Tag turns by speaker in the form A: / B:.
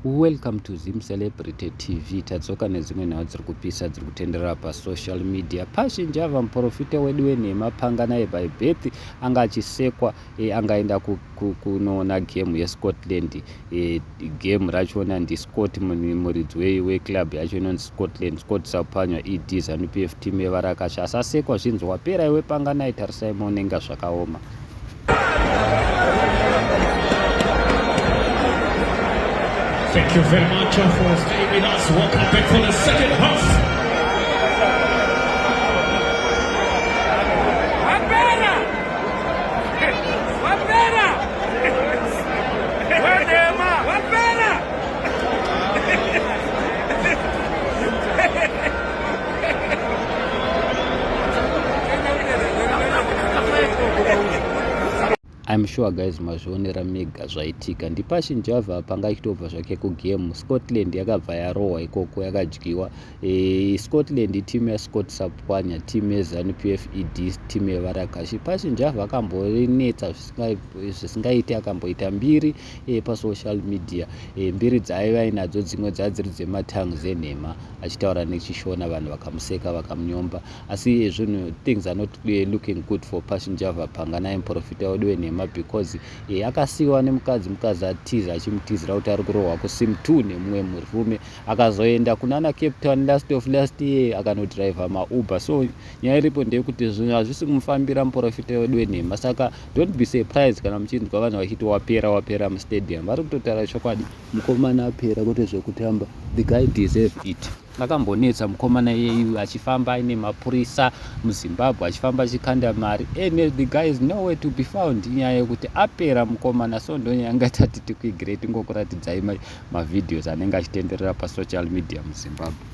A: Welcome to Zim Celebrity TV. Tadzoka nezimwe nhau dziri kupisa dziri kutenderera pasocial media. Pashinjava muprofita wedu wenhema Panga naye by birth anga achisekwa angaenda kunoona game yeScotland. Game rachona ndiScott muridzi weclub yacho inonzi Scotland. Scott Sapanywa ED ZANU-PF team yevarakasha asasekwa zvinzi wapera iwe Panga naye tarisai monenga zvakaoma.
B: Thank you very much for staying with us. Welcome back for the second half.
A: I'm sure guys mazvionera mega zvaitika. Ndipashinjava Panga achitobva zvake kugame. Scotland yakabva yarohwa ikoko yakadyiwa. Scotland team yaScott Sapwanya, team yeZANU-PF ED, team yevarakashi. Pashinjava akambonetsa zvisingaiti, akamboita mbiri pasocial media. Mbiri dzaaiva ainadzo dzimwe dzadziri dzematangs enhema achitaura nechishona, vanhu vakamuseka vakamunyomba. Asi zvinhu things are not looking good for Pashinjava Panga naye muprofita wedu wenhema because akasiyiwa nemukadzi atiza achimutizira kuti ari kurohwa kusim 2 nemumwe murume, akazoenda kunana Cape Town last year akanodhiraivha mauber. So nyaya iripo ndeyekuti zvinhu hazvisi kumufambira muprofita wedu wenhema. Saka don't be surprised kana muchinzwa vanhu vachiti wapera mustadium. Vari kutotaura chokwadi, mukomana apera kuti zvekutamba. The guy deserve it. Akambonetsa mukomana yeyu achifamba aine mapurisa muZimbabwe achifamba achikanda mari. The guy is nowhere to be found. Nyaya yekuti apera mukomana. So ndonyanga tatiti kuigreat ngokuratidzai mavideos anenge achitenderera pasocial media muZimbabwe.